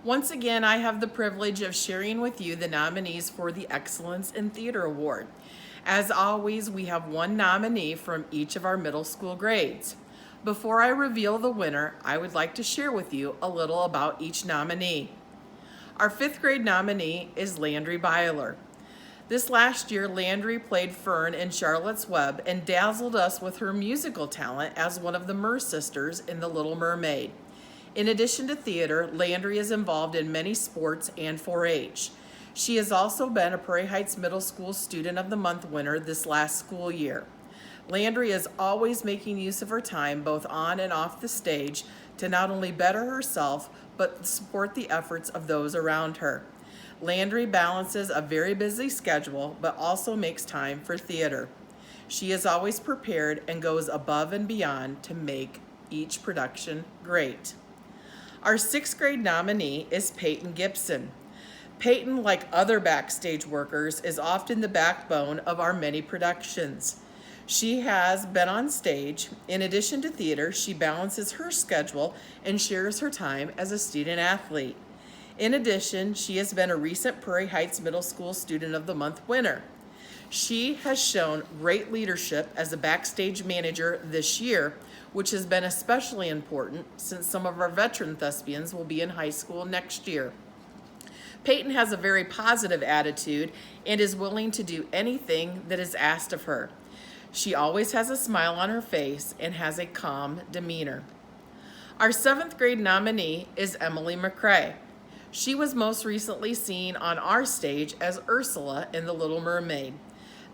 Once again, I have the privilege of sharing with you the nominees for the Excellence in Theater Award. As always, we have one nominee from each of our middle school grades. Before I reveal the winner, I would like to share with you a little about each nominee. Our fifth grade nominee is Landry Byler. This last year, Landry played Fern in Charlotte's Web and dazzled us with her musical talent as one of the Mer sisters in The Little Mermaid. In addition to theater, Landry is involved in many sports and 4-H. She has also been a Prairie Heights Middle School Student of the Month winner this last school year. Landry is always making use of her time, both on and off the stage, to not only better herself, but support the efforts of those around her. Landry balances a very busy schedule, but also makes time for theater. She is always prepared and goes above and beyond to make each production great. Our sixth grade nominee is Peyton Gibson. Peyton, like other backstage workers, is often the backbone of our many productions. She has been on stage. In addition to theater, she balances her schedule and shares her time as a student athlete. In addition, she has been a recent Prairie Heights Middle School Student of the Month winner. She has shown great leadership as a backstage manager this year, which has been especially important since some of our veteran thespians will be in high school next year. Peyton has a very positive attitude and is willing to do anything that is asked of her. She always has a smile on her face and has a calm demeanor. Our seventh grade nominee is Emily McCrae. She was most recently seen on our stage as Ursula in The Little Mermaid.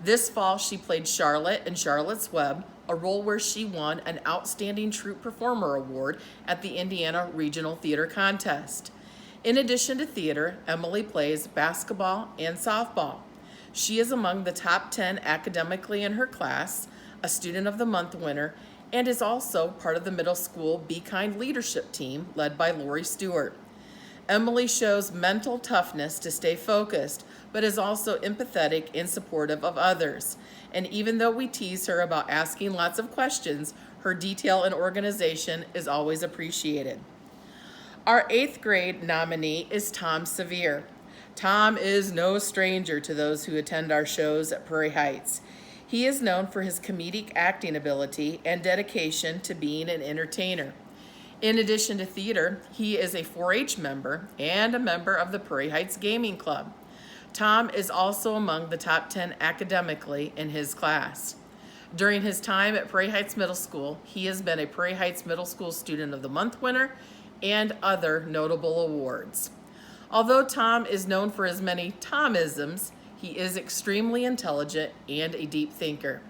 This fall, she played Charlotte in Charlotte's Web, a role where she won an Outstanding Troupe Performer Award at the Indiana Regional Theater Contest. In addition to theater, Emily plays basketball and softball. She is among the top 10 academically in her class, a Student of the Month winner, and is also part of the middle school Be Kind leadership team led by Lori Stewart. Emily shows mental toughness to stay focused, but is also empathetic and supportive of others. And even though we tease her about asking lots of questions, her detail and organization is always appreciated. Our eighth grade nominee is Tom Sevier. Tom is no stranger to those who attend our shows at Prairie Heights. He is known for his comedic acting ability and dedication to being an entertainer. In addition to theater, he is a 4-H member and a member of the Prairie Heights Gaming Club. Tom is also among the top 10 academically in his class. During his time at Prairie Heights Middle School, he has been a Prairie Heights Middle School Student of the Month winner and other notable awards. Although Tom is known for his many Tomisms, he is extremely intelligent and a deep thinker.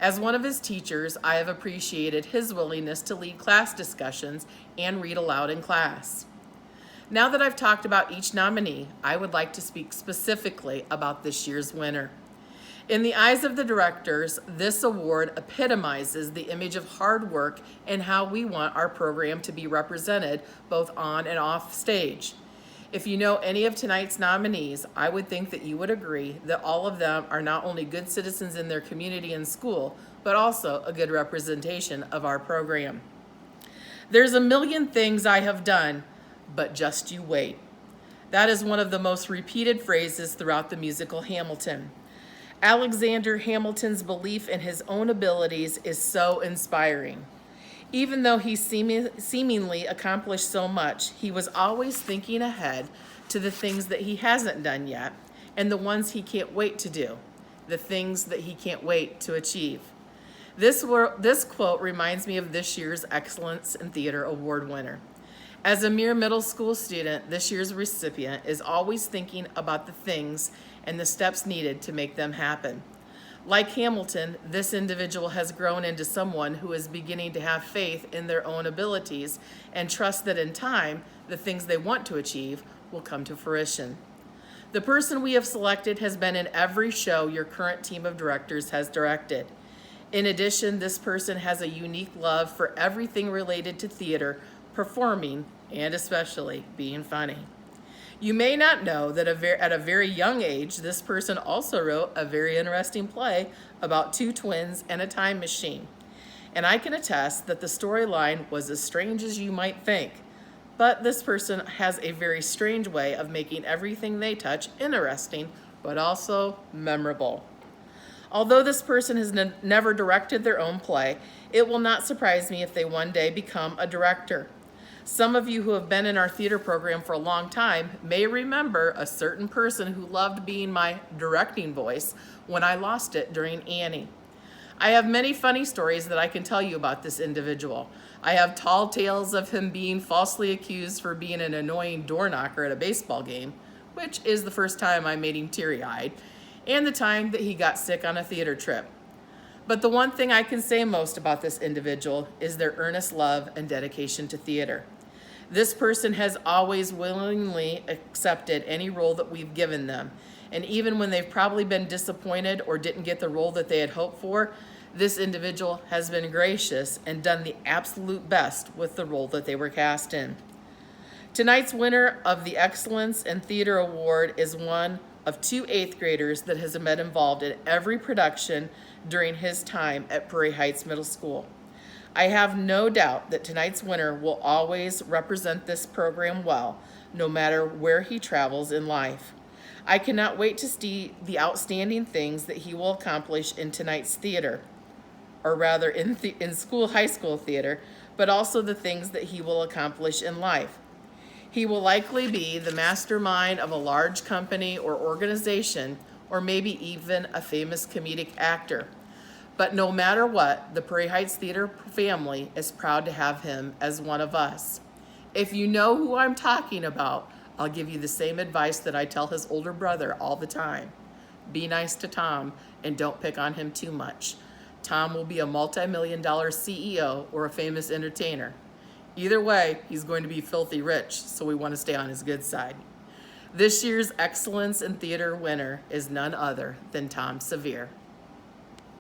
As one of his teachers, I have appreciated his willingness to lead class discussions and read aloud in class. Now that I've talked about each nominee, I would like to speak specifically about this year's winner. In the eyes of the directors, this award epitomizes the image of hard work and how we want our program to be represented both on and off stage. If you know any of tonight's nominees, I would think that you would agree that all of them are not only good citizens in their community and school, but also a good representation of our program. There's a million things I have done, but just you wait. That is one of the most repeated phrases throughout the musical Hamilton. Alexander Hamilton's belief in his own abilities is so inspiring. Even though he seemingly accomplished so much, he was always thinking ahead to the things that he hasn't done yet and the ones he can't wait to do, the things that he can't wait to achieve. This quote reminds me of this year's Excellence in Theater Award winner. As a mere middle school student, this year's recipient is always thinking about the things and the steps needed to make them happen. Like Hamilton, this individual has grown into someone who is beginning to have faith in their own abilities and trust that in time, the things they want to achieve will come to fruition. The person we have selected has been in every show your current team of directors has directed. In addition, this person has a unique love for everything related to theater, performing, and especially being funny. You may not know that at a very young age, this person also wrote a very interesting play about two twins and a time machine. And I can attest that the storyline was as strange as you might think, But this person has a very strange way of making everything they touch interesting, but also memorable. Although this person has never directed their own play, it will not surprise me if they one day become a director. Some of you who have been in our theater program for a long time may remember a certain person who loved being my directing voice when I lost it during Annie. I have many funny stories that I can tell you about this individual. I have tall tales of him being falsely accused for being an annoying door knocker at a baseball game, which is the first time I made him teary-eyed, and the time that he got sick on a theater trip. But the one thing I can say most about this individual is their earnest love and dedication to theater. This person has always willingly accepted any role that we've given them, and even when they've probably been disappointed or didn't get the role that they had hoped for, this individual has been gracious and done the absolute best with the role that they were cast in. Tonight's winner of the Excellence in Theater Award is one of two 8th graders that has been involved in every production during his time at Prairie Heights Middle School. I have no doubt that tonight's winner will always represent this program well, no matter where he travels in life. I cannot wait to see the outstanding things that he will accomplish in tonight's theater, or rather in high school theater, but also the things that he will accomplish in life. He will likely be the mastermind of a large company or organization, or maybe even a famous comedic actor. But no matter what, the Prairie Heights Theater family is proud to have him as one of us. If you know who I'm talking about, I'll give you the same advice that I tell his older brother all the time. Be nice to Tom and don't pick on him too much. Tom will be a multi-million-dollar CEO or a famous entertainer. Either way, he's going to be filthy rich, so we want to stay on his good side. This year's Excellence in Theater winner is none other than Tom Sevier.